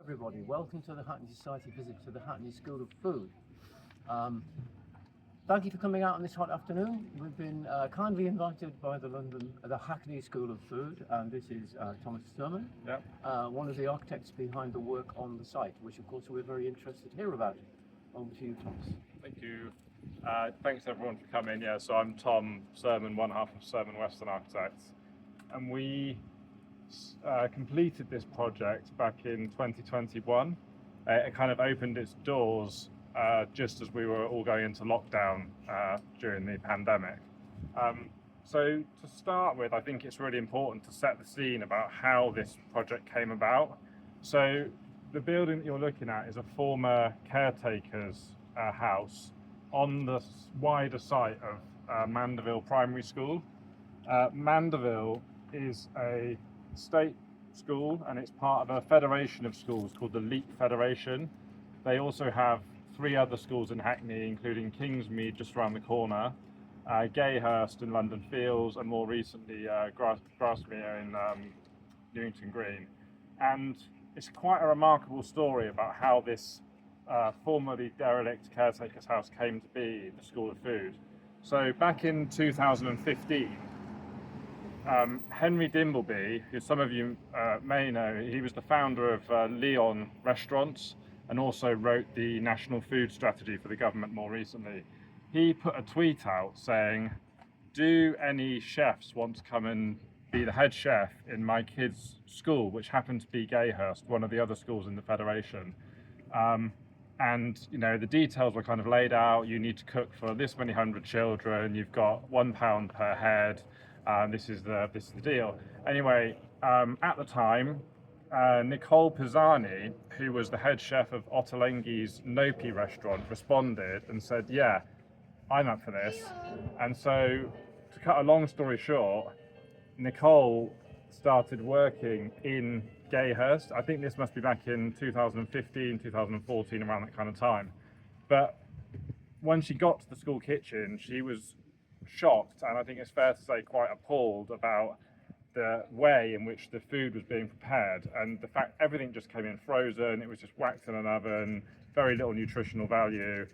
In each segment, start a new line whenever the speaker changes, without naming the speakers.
Everybody, welcome to the Hackney Society visit to the Hackney School of Food. Thank you for coming out on this hot afternoon. We've been kindly invited by the Hackney School of Food, and this is Thomas Surman, one of the architects behind the work on the site, which of course we're very interested to hear about. Over to you, Thomas.
Thank you. Thanks everyone for coming. Yeah, so I'm Tom Surman, one half of Surman Weston Architects, and we completed this project back in 2021. It kind of opened its doors just as we were all going into lockdown during the pandemic. So to start with, I think it's really important to set the scene about how this project came about. So the building that you're looking at is a former caretaker's house on the wider site of Mandeville Primary School. Mandeville is a state school and it's part of a federation of schools called the Leap Federation. They also have 3 other schools in Hackney, including Kingsmead just around the corner, Gayhurst in London Fields, and more recently Grasmere in Newington Green. And it's quite a remarkable story about how this formerly derelict caretaker's house came to be the School of Food. So back in 2015, Henry Dimbleby, who some of you may know, he was the founder of Leon Restaurants and also wrote the National Food Strategy for the government more recently. He put a tweet out saying, "Do any chefs want to come and be the head chef in my kids' school," which happened to be Gayhurst, one of the other schools in the Federation. And you know, the details were kind of laid out. You need to cook for this many hundred children. You've got £1 per head. This is the deal. Anyway, at the time, Nicole Pisani, who was the head chef of Ottolenghi's Nopi restaurant, responded and said, "Yeah, I'm up for this." And so, to cut a long story short, Nicole started working in Gayhurst. I think this must be back in 2015, 2014, around that kind of time. But when she got to the school kitchen, she was shocked, and I think it's fair to say quite appalled about the way in which the food was being prepared, and the fact everything just came in frozen. It was just whacked in an oven, very little nutritional value.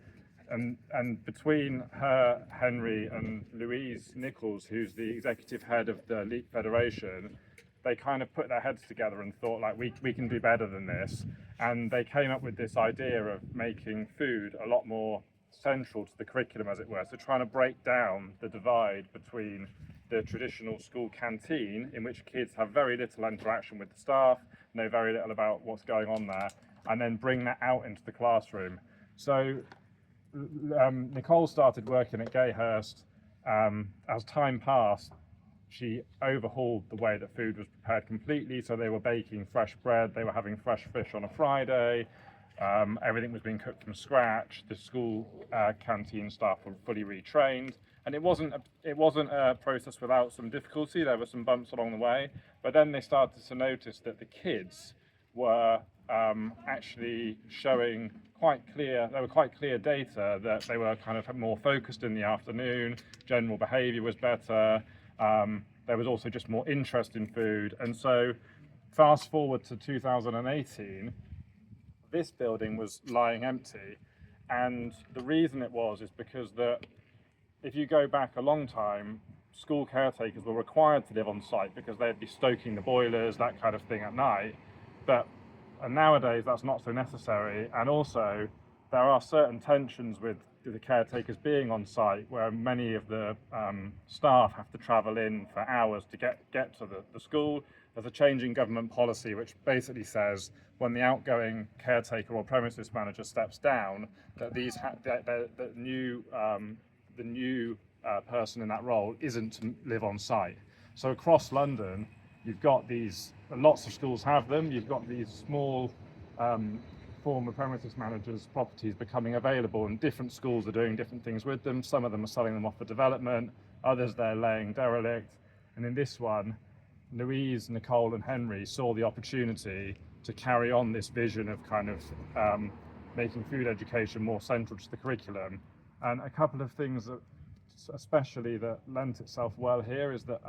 And between her, Henry, and Louise Nichols, who's the executive head of the Leap Federation, they kind of put their heads together and thought, like, we can do better than this. And they came up with this idea of making food a lot more central to the curriculum, as it were. So trying to break down the divide between the traditional school canteen, in which kids have very little interaction with the staff, know very little about what's going on there, and then bring that out into the classroom. So Nicole started working at Gayhurst. As time passed, she overhauled the way that food was prepared completely. So they were baking fresh bread, they were having fresh fish on a Friday, everything was being cooked from scratch. The school canteen staff were fully retrained, and it wasn't a process without some difficulty. There were some bumps along the way, but then they started to notice that the kids were actually showing quite clear data that they were kind of more focused in the afternoon, general behaviour was better, there was also just more interest in food. And so fast forward to 2018, this building was lying empty, and the reason it was is because if you go back a long time, school caretakers were required to live on site because they'd be stoking the boilers, that kind of thing at night. And nowadays that's not so necessary, and also there are certain tensions with the caretakers being on site where many of the staff have to travel in for hours to get to the school. There's a change in government policy which basically says when the outgoing caretaker or premises manager steps down, that the new person in that role isn't to live on site. So across London, you've got lots of schools have them. You've got these small former premises managers' properties becoming available, and different schools are doing different things with them. Some of them are selling them off for development, others they're laying derelict. And in this one, Louise, Nicole, and Henry saw the opportunity to carry on this vision of kind of making food education more central to the curriculum. And a couple of things that especially that lent itself well here is that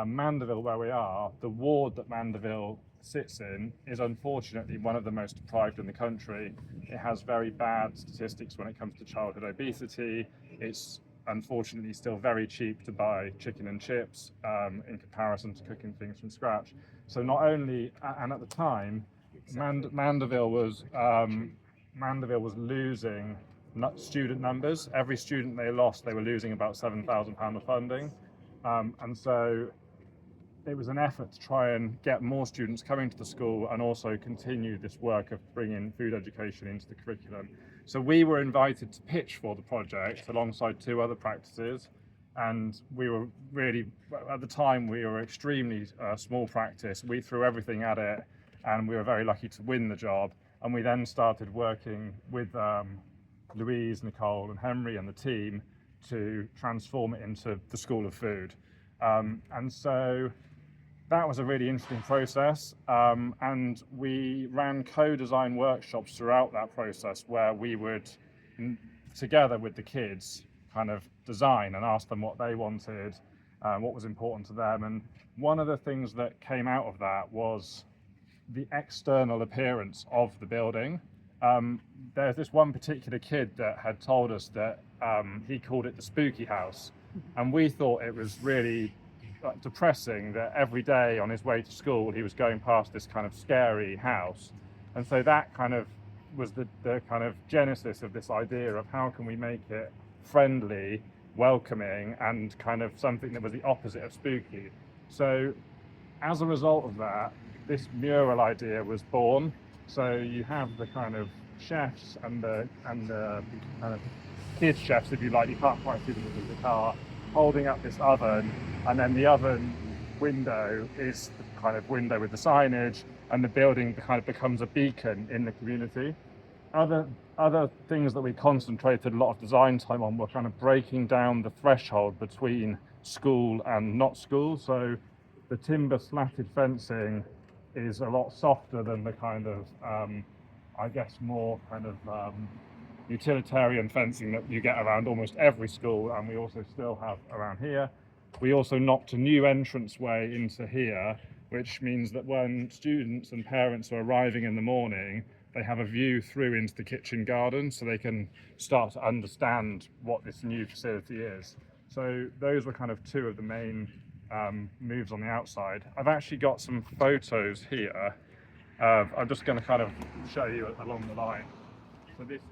Mandeville, where we are, the ward that Mandeville sits in is unfortunately one of the most deprived in the country. It has very bad statistics when it comes to childhood obesity. It's unfortunately still very cheap to buy chicken and chips in comparison to cooking things from scratch. So not only, and at the time, Mandeville was losing student numbers. Every student they lost, they were losing about £7,000 of funding. And so it was an effort to try and get more students coming to the school and also continue this work of bringing food education into the curriculum. So we were invited to pitch for the project alongside 2 other practices, and we were really, at the time, we were extremely small practice. We threw everything at it, and we were very lucky to win the job. And we then started working with Louise, Nicole and Henry and the team to transform it into the School of Food. And so that was a really interesting process, and we ran co-design workshops throughout that process where we would, together with the kids, kind of design and ask them what they wanted, what was important to them. And one of the things that came out of that was the external appearance of the building. There's this one particular kid that had told us that he called it the spooky house, and we thought it was really depressing that every day on his way to school he was going past this kind of scary house. And so that kind of was the kind of genesis of this idea of how can we make it friendly, welcoming, and kind of something that was the opposite of spooky. So as a result of that, this mural idea was born. So you have the kind of chefs and the kind of kids chefs, if you like, you can't quite see them in the car, holding up this oven, and then the oven window is the kind of window with the signage, and the building kind of becomes a beacon in the community. Other things that we concentrated a lot of design time on were kind of breaking down the threshold between school and not school. So the timber slatted fencing is a lot softer than the kind of, I guess, more kind of utilitarian fencing that you get around almost every school, and we also still have around here. We also knocked a new entranceway into here, which means that when students and parents are arriving in the morning, they have a view through into the kitchen garden, so they can start to understand what this new facility is. So those were kind of 2 of the main moves on the outside. I've actually got some photos here. I'm just going to kind of show you along the line. So this is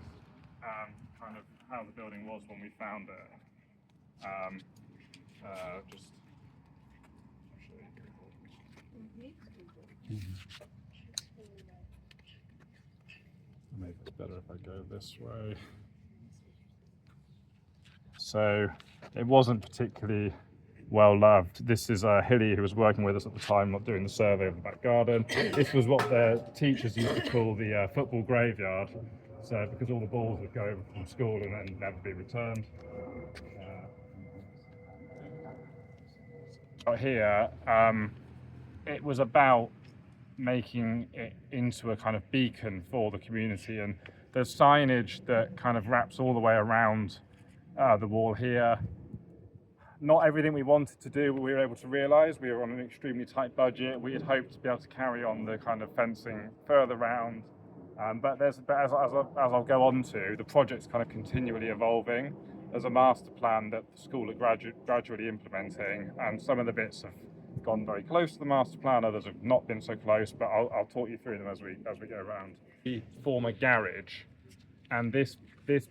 kind of how the building was when we found it. Just show you. Maybe it's better if I go this way. So it wasn't particularly well loved. This is Hilly, who was working with us at the time, not doing the survey of the back garden. This was what the teachers used to call the football graveyard. So because all the balls would go from school and then never be returned. Here, it was about making it into a kind of beacon for the community, and there's signage that kind of wraps all the way around the wall here. Not everything we wanted to do we were able to realise. We were on an extremely tight budget. We had hoped to be able to carry on the kind of fencing further round, but as I'll go on to, the project's kind of continually evolving. There's a master plan that the school are gradually implementing, and some of the bits have gone very close to the master plan, others have not been so close, but I'll talk you through them as we go around. The former garage, and this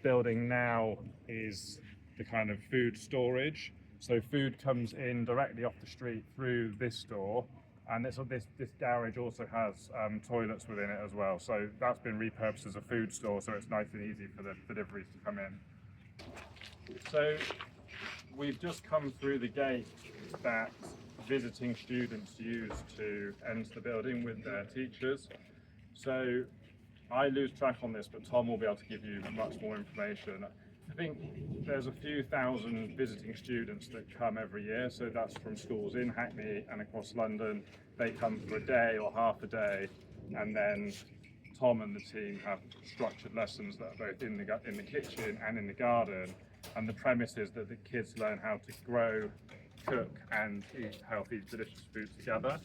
building now is the kind of food storage. So food comes in directly off the street through this door, and this garage also has toilets within it as well. So that's been repurposed as a food store, so it's nice and easy for the deliveries to come in. So we've just come through the gate that visiting students use to enter the building with their teachers. So I lose track on this, but Tom will be able to give you much more information. I think there's a few thousand visiting students that come every year, so that's from schools in Hackney and across London. They come for a day or half a day, and then Tom and the team have structured lessons that are both in the kitchen and in the garden, and the premise is that the kids learn how to grow, cook and eat healthy, delicious food together.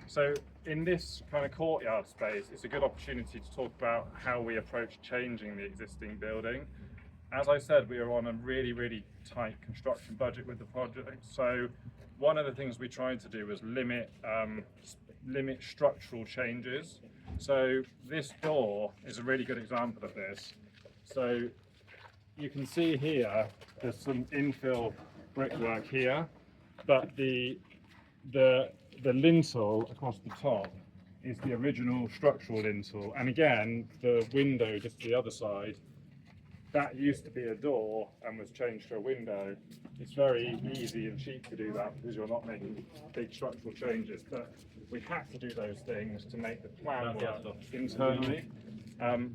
So in this kind of courtyard space, it's a good opportunity to talk about how we approach changing the existing building. As I said, we are on a really tight construction budget with the project. So one of the things we tried to do was limit structural changes. So this door is a really good example of this. So you can see here, there's some infill brickwork here, but the lintel across the top is the original structural lintel. And again, the window just to the other side, that used to be a door and was changed to a window. It's very easy and cheap to do that because you're not making big structural changes, but we had to do those things to make the plan work internally.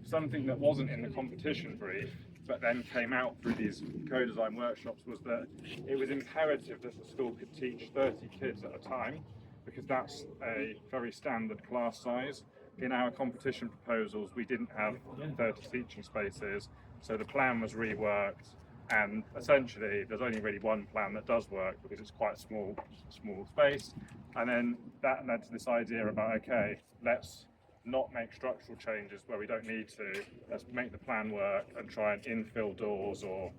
Something that wasn't in the competition brief, but then came out through these co-design workshops, was that it was imperative that the school could teach 30 kids at a time, because that's a very standard class size. In our competition proposals, we didn't have 30 teaching spaces, so the plan was reworked, and essentially there's only really one plan that does work because it's quite a small space. And then that led to this idea about, okay, let's not make structural changes where we don't need to. Let's make the plan work and try and infill doors, or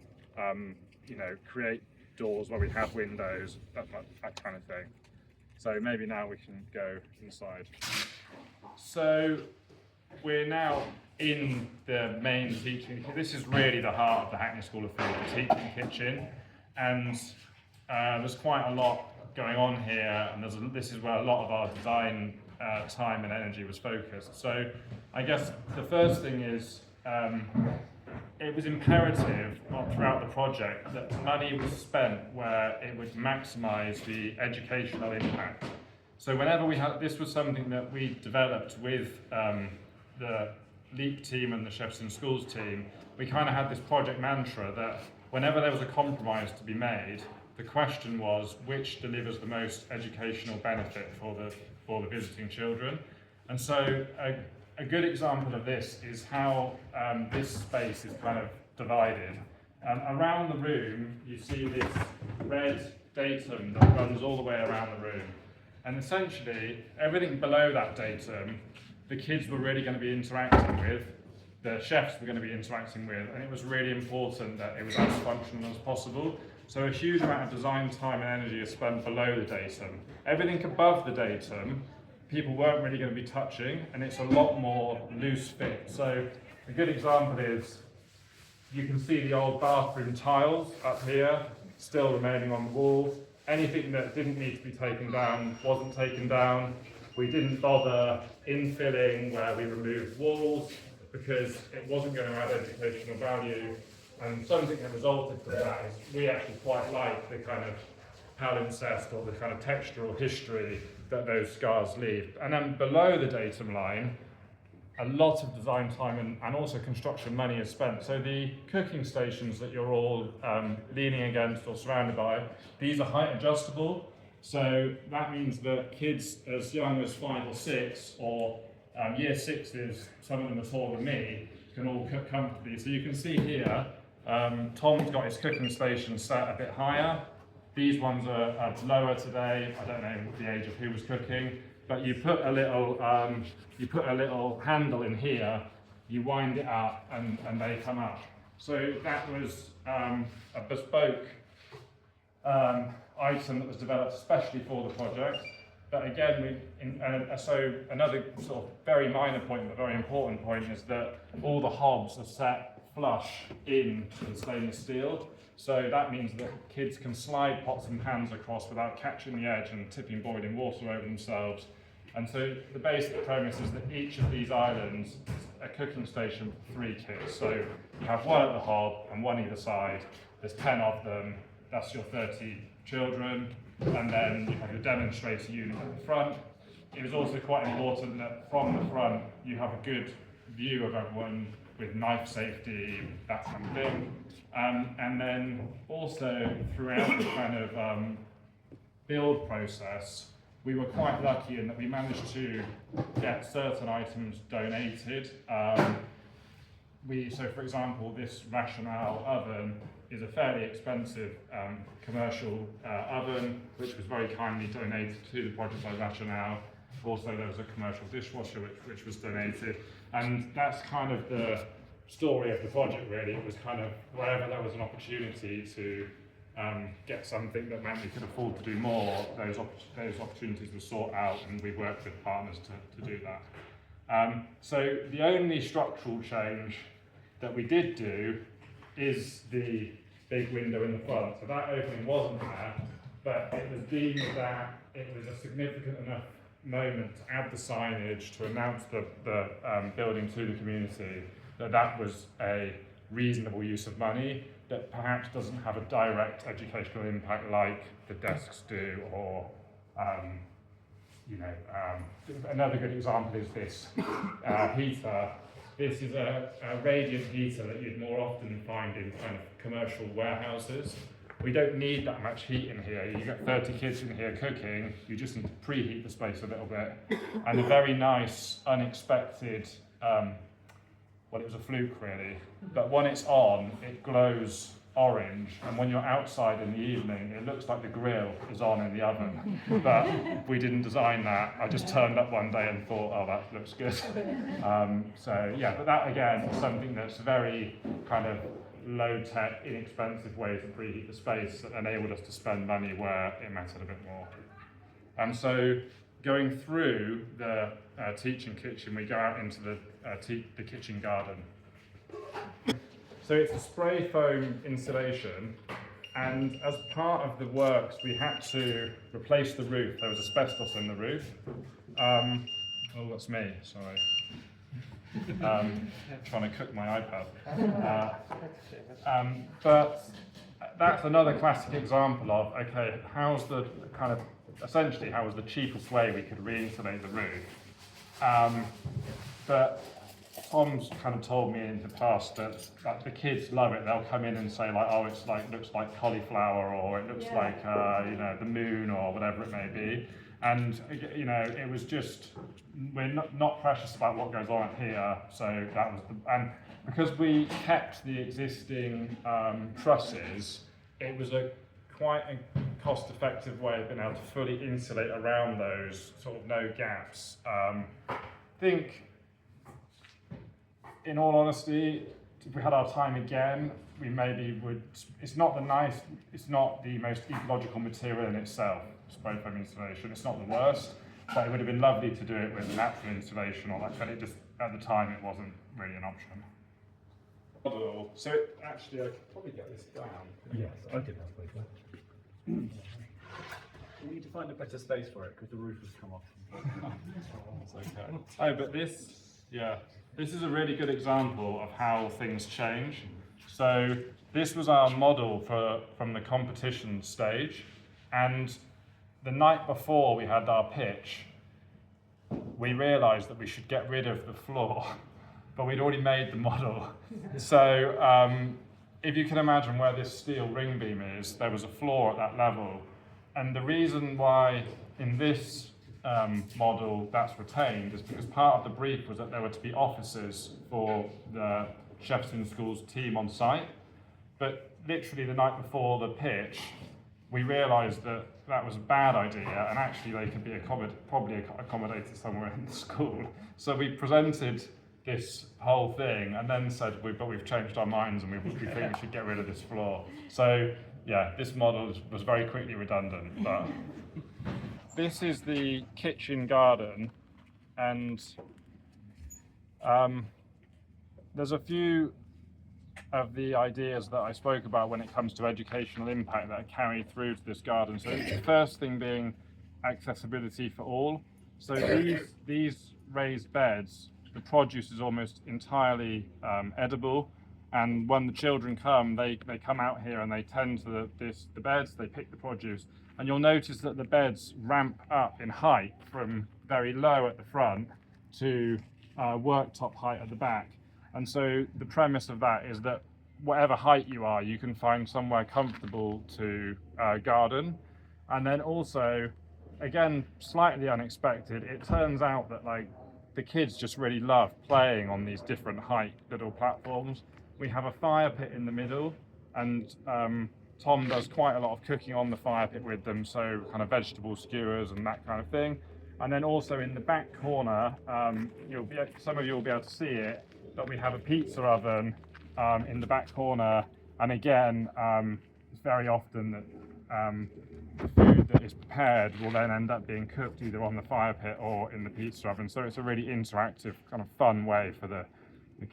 create doors where we have windows, that kind of thing. So maybe now we can go inside. So we're now in the main teaching. This is really the heart of the Hackney School of Food, the teaching kitchen, and there's quite a lot going on here, and this is where a lot of our design time and energy was focused. So I guess the first thing is it was imperative throughout the project that money was spent where it would maximise the educational impact. So whenever this was something that we developed with the LEAP team and the Weston schools team, we kind of had this project mantra that whenever there was a compromise to be made, the question was which delivers the most educational benefit for the visiting children. And so a good example of this is how this space is kind of divided. Around the room, you see this red datum that runs all the way around the room. And essentially, everything below that datum, the kids were really going to be interacting with, the chefs were going to be interacting with, and it was really important that it was as functional as possible. So a huge amount of design time and energy is spent below the datum. Everything above the datum, people weren't really going to be touching, and it's a lot more loose fit. So a good example is, you can see the old bathroom tiles up here, still remaining on the wall. Anything that didn't need to be taken down wasn't taken down. We didn't bother infilling where we removed walls because it wasn't going to add educational value. And something that resulted from that is we actually quite like the kind of palimpsest or the kind of textural history that those scars leave. And then below the datum line, a lot of design time and also construction money is spent. So the cooking stations that you're all leaning against or surrounded by, these are height adjustable. So that means that kids as young as 5 or 6, or year 6s, some of them are taller than me, can all cook comfortably. So you can see here, Tom's got his cooking station set a bit higher. These ones are lower today. I don't know the age of who was cooking, but you put a little handle in here, you wind it up, and they come up. So that was a bespoke item that was developed especially for the project. But again, so another sort of very minor point, but very important point, is that all the hobs are set flush into the stainless steel. So that means that kids can slide pots and pans across without catching the edge and tipping boiling water over themselves. And so the basic premise is that each of these islands is a cooking station for 3 kids. So you have one at the hob and one either side. There's 10 of them. That's your 30 children. And then you have your demonstrator unit at the front. It was also quite important that from the front you have a good view of everyone with knife safety, that kind of thing. And then also throughout the kind of build process, we were quite lucky in that we managed to get certain items donated. so for example, this Rationale oven is a fairly expensive commercial oven, which was very kindly donated to the project by Rationale. Also, there was a commercial dishwasher which was donated, and that's kind of the story of the project, really. It was kind of wherever there was an opportunity to get something that meant we could afford to do more, those opportunities were sought out, and we worked with partners to do that. So the only structural change that we did do is the big window in the front. So that opening wasn't there, but it was deemed that it was a significant enough moment to add the signage to announce the building to the community, that was a reasonable use of money that perhaps doesn't have a direct educational impact like the desks do, or another good example is this heater. This is a radiant heater that you'd more often find in kind of commercial warehouses. We don't need that much heat in here. You get 30 kids in here cooking, you just need to preheat the space a little bit. And a very nice, unexpected, well, it was a fluke really, but when it's on, it glows orange, and when you're outside in the evening, it looks like the grill is on in the oven. But we didn't design that. I just turned up one day and thought, oh, that looks good. So yeah, but that again is something that's very kind of low-tech, inexpensive way to preheat the space that enabled us to spend money where it mattered a bit more. And so going through the teaching kitchen, we go out into the kitchen garden. So it's a spray foam insulation, and as part of the works we had to replace the roof. There was asbestos in the roof. Oh, that's me, sorry. Trying to cook my iPad. But that's another classic example of, okay, how's the kind of, essentially, how was the cheapest way we could re-insulate the roof? But Tom's kind of told me in the past that the kids love it. They'll come in and say like, oh, it's like looks like cauliflower, or it looks like the moon, or whatever it may be. And it was just, we're not precious about what goes on here. So that was and because we kept the existing trusses, it was quite a cost-effective way of being able to fully insulate around those, sort of no gaps. I think, in all honesty, if we had our time again, we maybe would. It's not the most ecological material in itself, spray foam insulation. It's not the worst, but it would have been lovely to do it with natural insulation or that. But it just, at the time, it wasn't really an option. So actually, I could probably get this down.
Yes, I did have a place. We need to find a better space for it because the roof has come off.
That's okay. Oh, but this is a really good example of how things change. So this was our model from the competition stage, and the night before we had our pitch, we realised that we should get rid of the floor, but we'd already made the model. So if you can imagine where this steel ring beam is, there was a floor at that level, and the reason why in this model that's retained is because part of the brief was that there were to be offices for the Weston School's team on site, but literally the night before the pitch we realised that that was a bad idea, and actually they could be probably accommodated somewhere in the school. So we presented this whole thing and then said, but we've changed our minds and we think we should get rid of this floor. So yeah, this model was very quickly redundant. But this is the kitchen garden, and there's a few of the ideas that I spoke about when it comes to educational impact that are carried through to this garden. So the first thing being accessibility for all. So these raised beds, the produce is almost entirely edible, and when the children come, they come out here and they tend to the beds, they pick the produce, and you'll notice that the beds ramp up in height from very low at the front to worktop height at the back. And so the premise of that is that whatever height you are, you can find somewhere comfortable to garden. And then also, again, slightly unexpected, it turns out that like the kids just really love playing on these different height little platforms. We have a fire pit in the middle, and Tom does quite a lot of cooking on the fire pit with them, so kind of vegetable skewers and that kind of thing. And then also in the back corner, some of you will be able to see it, but we have a pizza oven in the back corner. And again, it's very often that the food that is prepared will then end up being cooked either on the fire pit or in the pizza oven. So it's a really interactive, kind of fun way for the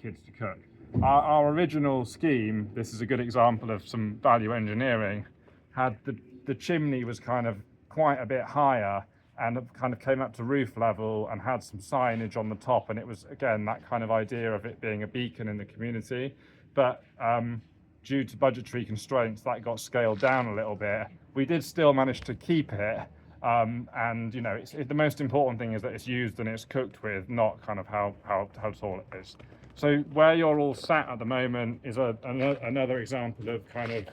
kids to cook. Our original scheme, this is a good example of some value engineering, had the chimney was kind of quite a bit higher and it kind of came up to roof level and had some signage on the top, and it was, again, that kind of idea of it being a beacon in the community. But due to budgetary constraints, that got scaled down a little bit. We did still manage to keep it, and you know, the most important thing is that it's used and it's cooked with, not kind of how tall it is. So where you're all sat at the moment is another example of kind of,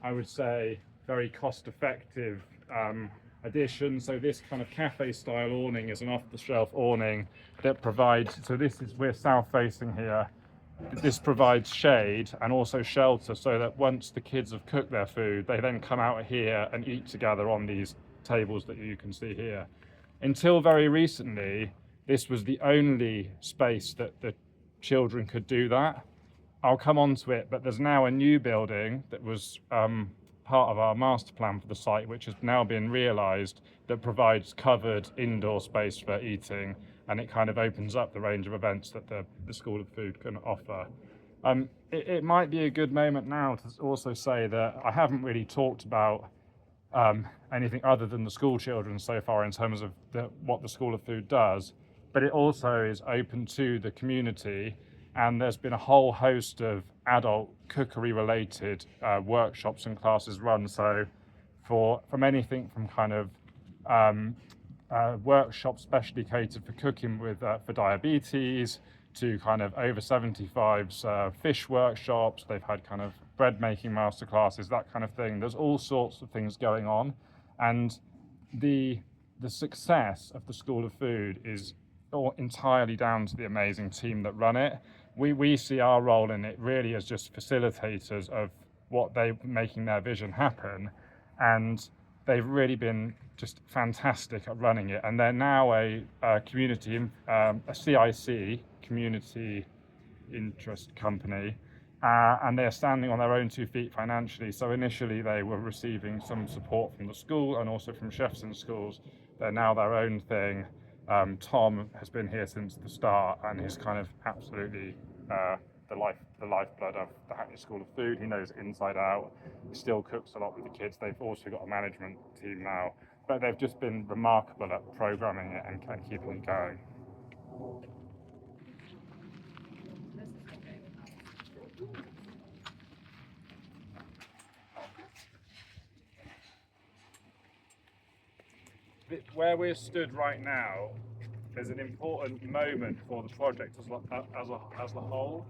I would say, very cost-effective addition. So this kind of cafe-style awning is an off-the-shelf awning that provides, so we're south-facing here. This provides shade and also shelter, so that once the kids have cooked their food, they then come out here and eat together on these tables that you can see here. Until very recently, this was the only space that the children could do that. I'll come on to it, but there's now a new building that was part of our master plan for the site, which has now been realised, that provides covered indoor space for eating, and it kind of opens up the range of events that the School of Food can offer. It might be a good moment now to also say that I haven't really talked about anything other than the school children so far in terms of what the School of Food does, but it also is open to the community, and there's been a whole host of adult cookery related workshops and classes run. So from anything from kind of workshops specially catered for cooking for diabetes, to kind of over 75s fish workshops. They've had kind of bread making masterclasses, that kind of thing. There's all sorts of things going on, and the success of the School of Food is all entirely down to the amazing team that run it. We see our role in it really as just facilitators of what they're making their vision happen, and they've really been just fantastic at running it. And they're now a community, a CIC, community interest company, and they're standing on their own 2 feet financially. So initially they were receiving some support from the school and also from chefs in schools. They're now their own thing. Tom has been here since the start, and he's kind of absolutely the lifeblood of the Hackney School of Food. He knows it inside out. He still cooks a lot with the kids. They've also got a management team now, but they've just been remarkable at programming it and keeping it going. Where we're stood right now, there's an important moment for the project as a whole.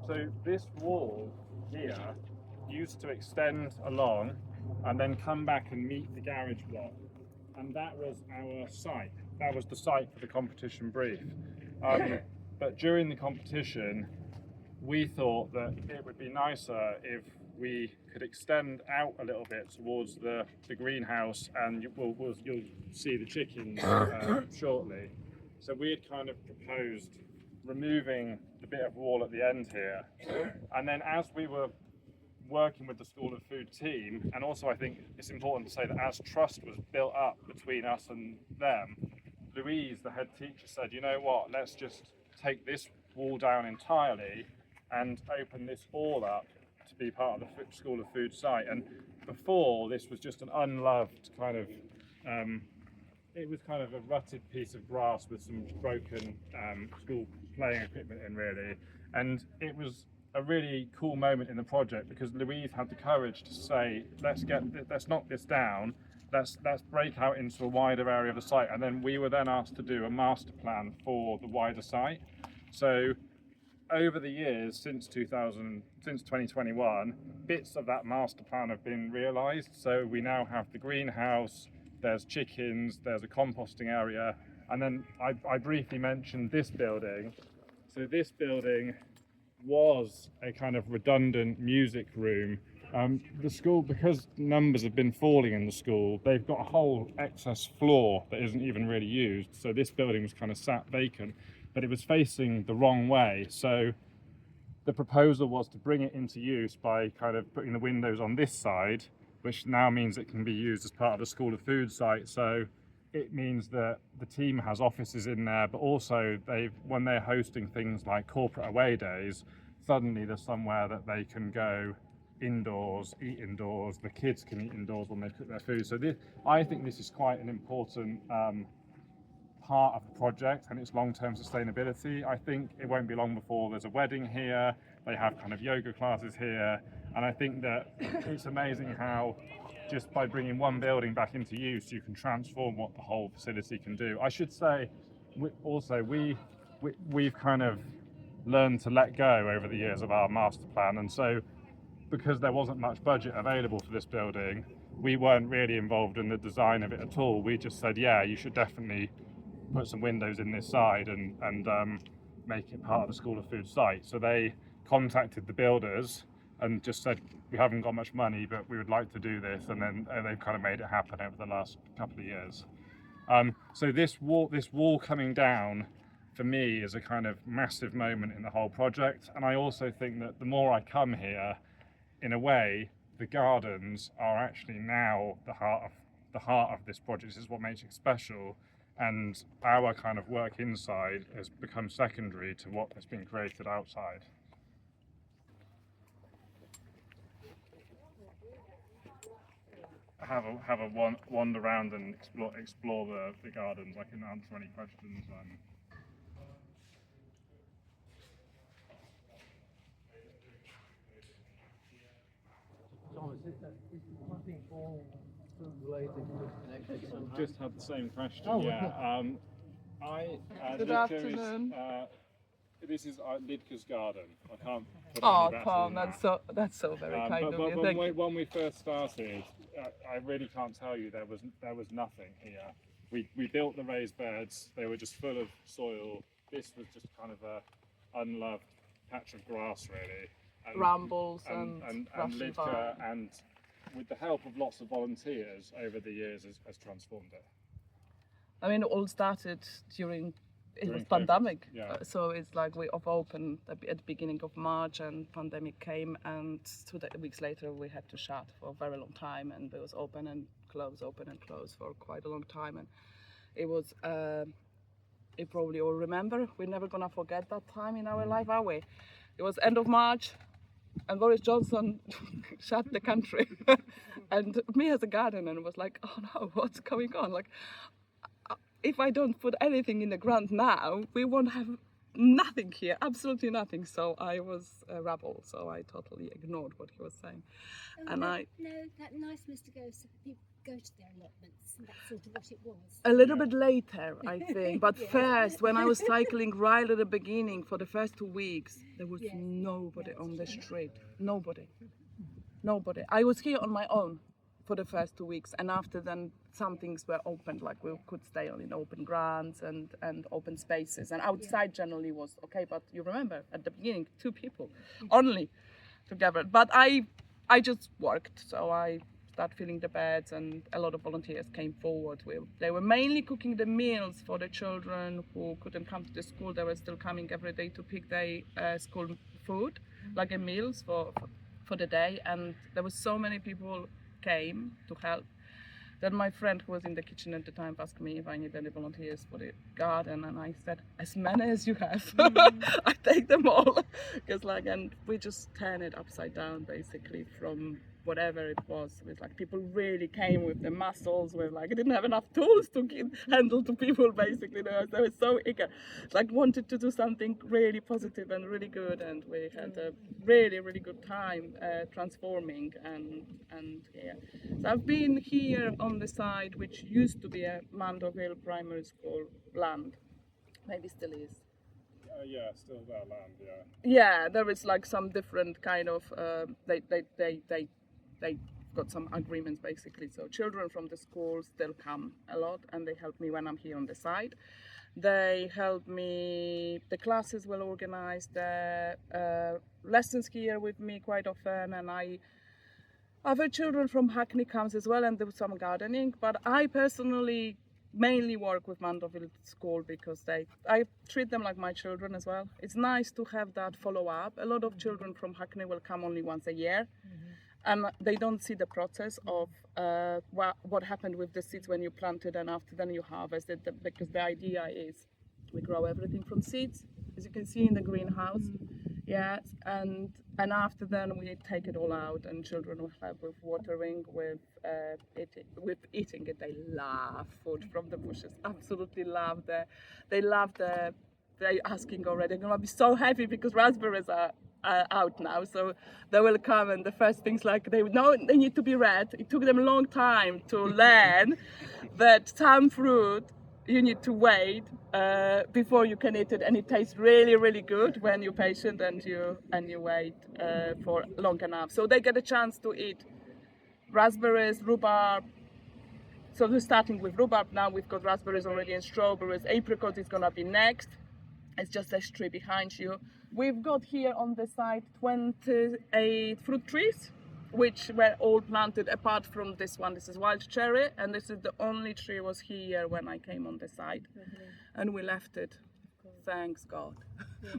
So this wall here used to extend along and then come back and meet the garage block, and that was our site. That was the site for the competition brief. But during the competition, we thought that it would be nicer if we could extend out a little bit towards the greenhouse, and you'll see the chickens shortly. So we had kind of proposed removing the bit of wall at the end here, and then as we were working with the School of Food team, and also I think it's important to say that as trust was built up between us and them, Louise, the head teacher, said, you know what, let's just take this wall down entirely and open this all up to be part of the School of Food site. And before, this was just an unloved kind of, it was kind of a rutted piece of grass with some broken school playing equipment in, really. And it was a really cool moment in the project because Louise had the courage to say, let's knock this down, let's break out into a wider area of the site. And then we were then asked to do a master plan for the wider site. So over the years, since 2021, bits of that master plan have been realised. So we now have the greenhouse, there's chickens, there's a composting area, And then I briefly mentioned this building. So this building was a kind of redundant music room. The school, because numbers have been falling in the school, they've got a whole excess floor that isn't even really used. So this building was kind of sat vacant, but it was facing the wrong way. So the proposal was to bring it into use by kind of putting the windows on this side, which now means it can be used as part of the School of Food site. So it means that the team has offices in there, but also when they're hosting things like corporate away days, suddenly there's somewhere that they can go indoors, eat indoors. The kids can eat indoors when they cook their food. So I think this is quite an important part of the project and its long-term sustainability. I think it won't be long before there's a wedding here. They have kind of yoga classes here, and I think that it's amazing how just by bringing one building back into use, you can transform what the whole facility can do. I should say, we've kind of learned to let go over the years of our master plan, and so because there wasn't much budget available for this building, we weren't really involved in the design of it at all. We just said, yeah, you should definitely put some windows in this side and make it part of the School of Food site. So they contacted the builders and just said, we haven't got much money, but we would like to do this, and then they've kind of made it happen over the last couple of years. So this wall coming down, for me, is a kind of massive moment in the whole project. And I also think that the more I come here, in a way, the gardens are actually now the heart of this project. This is what makes it special, and our kind of work inside has become secondary to what has been created outside. Have a wander around and explore the gardens. I can answer any questions.
Thomas, is nothing all food related connected somehow?
Just had the same question.
Oh,
yeah.
Good afternoon.
This is Lidke's garden. I can't put
Oh,
any better
Tom,
than
that's so very kind of you.
But when we first started, I really can't tell you there was nothing here. We built the raised beds. They were just full of soil. This was just kind of a unloved patch of grass, really.
Brambles and
Lidke, and with the help of lots of volunteers over the years, has transformed it.
I mean, it all started during
During COVID,
pandemic.
yeah.
So it's like we opened at the beginning of March, and pandemic came, and 2 weeks later we had to shut for a very long time, and it was open and close for quite a long time. And it was, you probably all remember, we're never gonna forget that time in our life, are we? It was end of March, and Boris Johnson shut the country. And me as a gardener was like, oh no, what's going on? Like, if I don't put anything in the ground now, we won't have nothing here, absolutely nothing. So I was a rebel, so I totally ignored what he was saying.
Oh,
and
no,
I
that nice Mr. Ghost, people go to their allotments, and that's sort of what it was.
a little bit later, I think, but
Yeah.
first, when I was cycling right at the beginning for the first 2 weeks, there was
Yes.
nobody on the street, nobody. I was here on my own for the first 2 weeks, and after then some things were opened, like we could stay on in open grounds and open spaces, and outside generally was okay. But you remember at the beginning, 2 people only together. But I just worked, so I started filling the beds, and a lot of volunteers came forward. They were mainly cooking the meals for the children who couldn't come to the school. They were still coming every day to pick their school food, like meals for the day, and there were so many people came to help. Then my friend who was in the kitchen at the time asked me if I need any volunteers for the garden, and I said, as many as you have. I take them all. And we just turn it upside down basically from whatever it was. It was like people really came with the muscles, with like, I didn't have enough tools to handle to people basically. They were so eager, like wanted to do something really positive and really good, and we had a really, really good time transforming and yeah. So I've been here on the side which used to be a Mandeville Primary School land, maybe still is.
Yeah, still their land. Yeah.
Yeah, there is like some different kind of they got some agreements basically. So children from the schools, they'll come a lot and they help me when I'm here on the site. They help me, the classes will organize the lessons here with me quite often, and other children from Hackney comes as well and do some gardening, but I personally mainly work with Mandeville School because I treat them like my children as well. It's nice to have that follow-up. A lot of children from Hackney will come only once a year, and they don't see the process of what happened with the seeds when you planted and after then you harvested them, because the idea is we grow everything from seeds, as you can see in the greenhouse. Yes, and after then we take it all out, and children will help with watering, with eating it. They love food from the bushes, absolutely love they're asking already. They're gonna be so happy because raspberries are out now, so they will come, and the first things like they know they need to be red. It took them a long time to learn that some fruit you need to wait before you can eat it, and it tastes really, really good when you're patient and you wait for long enough. So they get a chance to eat raspberries, rhubarb. So we're starting with rhubarb now. We've got raspberries already and strawberries. Apricot is gonna be next. It's just a tree behind you. We've got here on the site 28 fruit trees, which were all planted apart from this one. This is wild cherry, and this is the only tree was here when I came on the site, and we left it. Thanks God.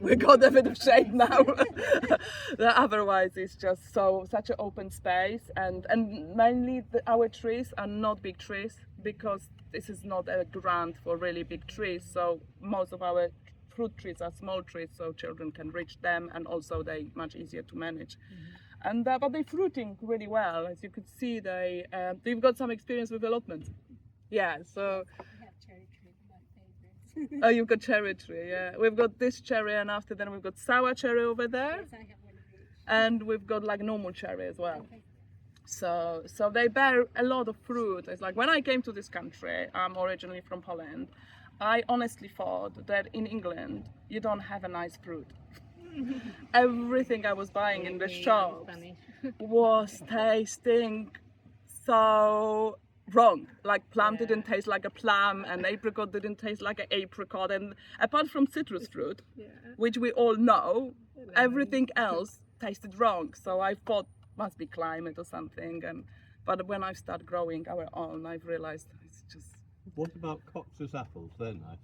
We got a bit of shade now. Otherwise, it's just such an open space, and mainly our trees are not big trees because this is not a grant for really big trees. So most of our fruit trees are small trees, so children can reach them, and also they're much easier to manage. And but they're fruiting really well, as you could see. They've got some experience with allotments. Yeah, so.
I have cherry tree, my favourite.
Oh, you've got cherry tree, yeah. We've got this cherry, and after then we've got sour cherry over there,
Yes, I have one of each.
and we've got like normal cherry as well.
Okay.
So they bear a lot of fruit. It's like when I came to this country, I'm originally from Holland, I honestly thought that in England you don't have a nice fruit. Everything I was buying in the shops was tasting so wrong. Like plum didn't taste like a plum, and apricot didn't taste like an apricot, and apart from citrus fruit, which we all know, everything else tasted wrong. So I thought must be climate or something, but when I start growing our own, I've realized it's just.
What about Cox's apples? They're nice.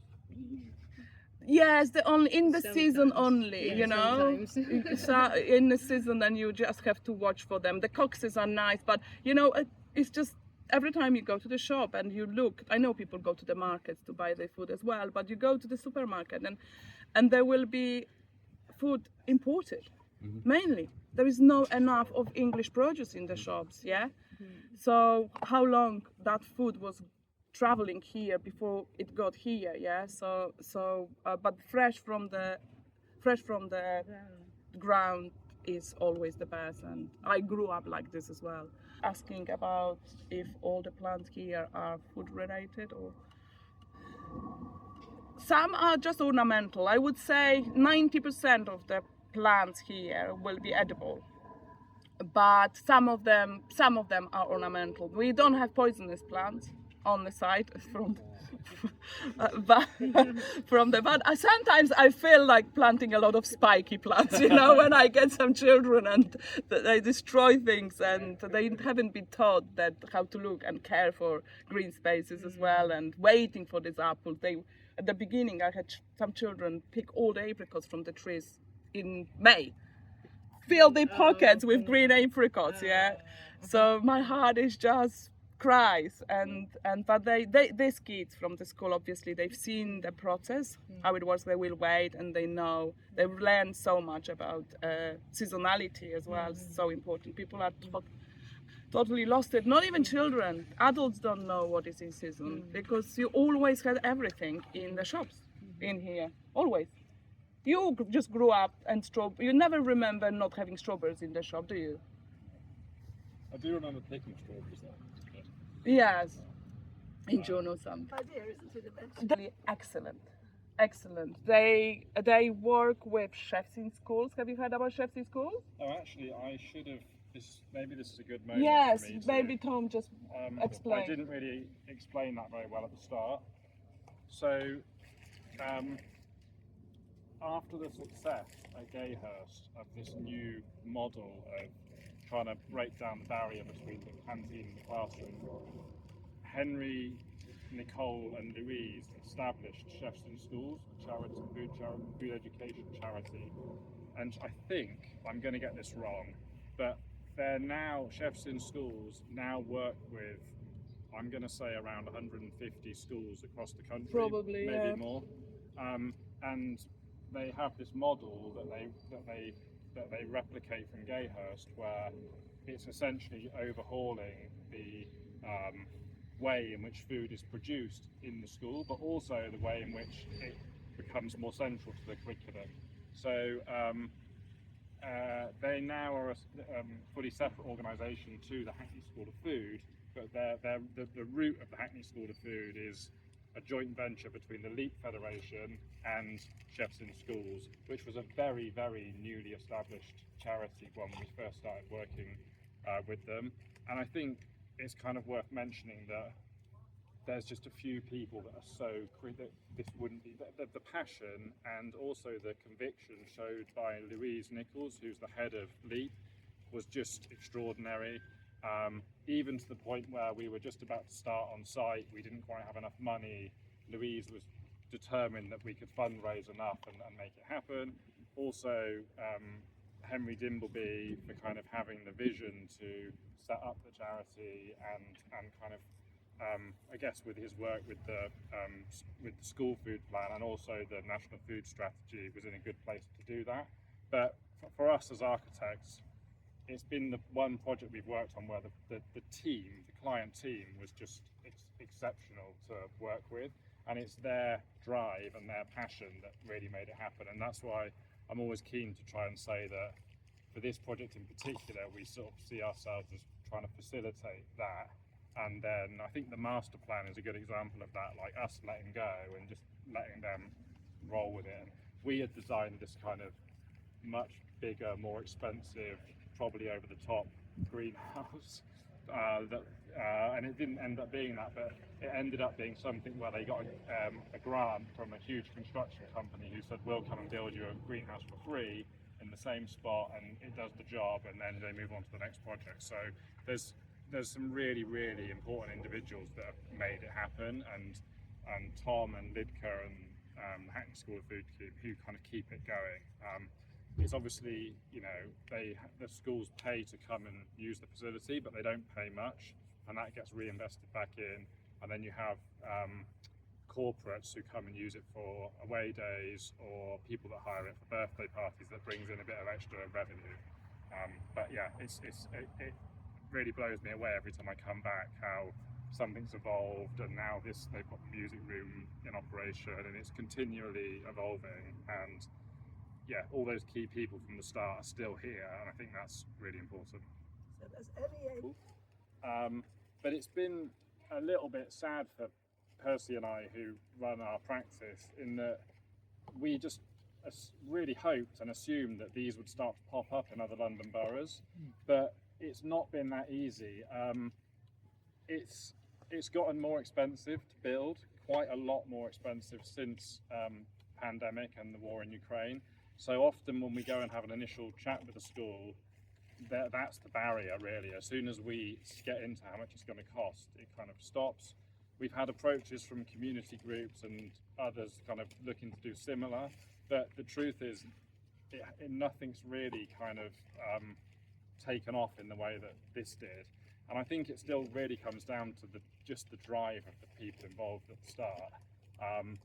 Yes, in the season only,
Yeah,
you know. So in the season, then you just have to watch for them. The Coxes are nice, but you know, it's just every time you go to the shop and you look. I know people go to the markets to buy their food as well, but you go to the supermarket and there will be food imported, mainly. There is no enough of English produce in the shops, yeah. So how long that food was traveling here before it got here, yeah. But fresh from the ground is always the best, and I grew up like this as well. Asking about if all the plants here are food related, or some are just ornamental. I would say 90% of the plants here will be edible, but some of them are ornamental. We don't have poisonous plants on the site but sometimes I feel like planting a lot of spiky plants, you know, when I get some children and they destroy things, and they haven't been taught that how to look and care for green spaces as well, and waiting for these apples. At the beginning I had some children pick all the apricots from the trees in May, fill their pockets with green apricots, yeah. So my heart is just cries, but these kids from the school, obviously they've seen the process, how it was. They will wait, and they know, they've learned so much about seasonality as well. It's so important. People are totally lost it. Not even children, adults don't know what is in season, because you always had everything in the shops in here, always. You just grew up and you never remember not having strawberries in the shop, do you?
I do remember picking strawberries though.
Yes, in June or something. Excellent. They work with chefs in schools. Have you heard about chefs in schools?
Oh, actually, I should have maybe this is a good moment.
Yes,
for me to,
maybe Tom just explain.
I didn't really explain that very well at the start. So, after the success at Gayhurst of this new model of trying to break down the barrier between the canteen and the classroom, Henry, Nicole and Louise established Chefs in Schools, food education charity. And I think, I'm going to get this wrong, but they're now, Chefs in Schools now work with, I'm going to say around 150 schools across the country,
Probably,
maybe
yeah.
more. And they have this model that they replicate from Gayhurst, where it's essentially overhauling the way in which food is produced in the school, but also the way in which it becomes more central to the curriculum. So they now are a fully separate organisation to the Hackney School of Food, but the root of the Hackney School of Food is a joint venture between the Leap Federation and Chefs in Schools, which was a very, very newly established charity when we first started working with them. And I think it's kind of worth mentioning that there's just a few people that are so that this wouldn't be the passion and also the conviction showed by Louise Nichols, who's the head of Leap, was just extraordinary. Even to the point where we were just about to start on site, we didn't quite have enough money. Louise was determined that we could fundraise enough and make it happen. Also, Henry Dimbleby for kind of having the vision to set up the charity and kind of I guess with his work with the school food plan and also the national food strategy was in a good place to do that. But for us as architects, it's been the one project we've worked on where the client team was just exceptional to work with, and it's their drive and their passion that really made it happen. And that's why I'm always keen to try and say that for this project in particular, we sort of see ourselves as trying to facilitate that. And then I think the master plan is a good example of that, like us letting go and just letting them roll with it. And we had designed this kind of much bigger, more expensive, probably over the top greenhouse, and it didn't end up being that, but it ended up being something where they got a grant from a huge construction company who said, we'll come and build you a greenhouse for free in the same spot, and it does the job, and then they move on to the next project. So there's some really, really important individuals that have made it happen, and Tom and Lidka and Hackney School of Food who kind of keep it going. It's obviously, you know, the schools pay to come and use the facility, but they don't pay much, and that gets reinvested back in. And then you have corporates who come and use it for away days, or people that hire it for birthday parties that brings in a bit of extra revenue. But yeah, it really blows me away every time I come back how something's evolved, and now they've got the music room in operation, and it's continually evolving. And yeah, all those key people from the start are still here, and I think that's really important.
So there's any
but it's been a little bit sad for Percy and I, who run our practice, in that we just really hoped and assumed that these would start to pop up in other London boroughs, but it's not been that easy. It's gotten more expensive to build, quite a lot more expensive since pandemic and the war in Ukraine. So often when we go and have an initial chat with the school, that's the barrier really. As soon as we get into how much it's going to cost, it kind of stops. We've had approaches from community groups and others kind of looking to do similar, but the truth is nothing's really kind of taken off in the way that this did. And I think it still really comes down to just the drive of the people involved at the start.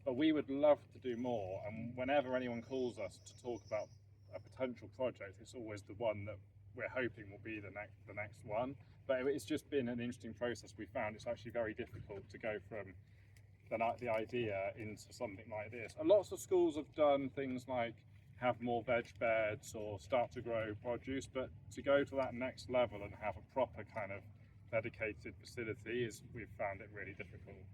But we would love to do more, and whenever anyone calls us to talk about a potential project, it's always the one that we're hoping will be the next one. But it's just been an interesting process. We found it's actually very difficult to go from the idea into something like this. And lots of schools have done things like have more veg beds or start to grow produce, but to go to that next level and have a proper kind of dedicated facility we've found it really difficult.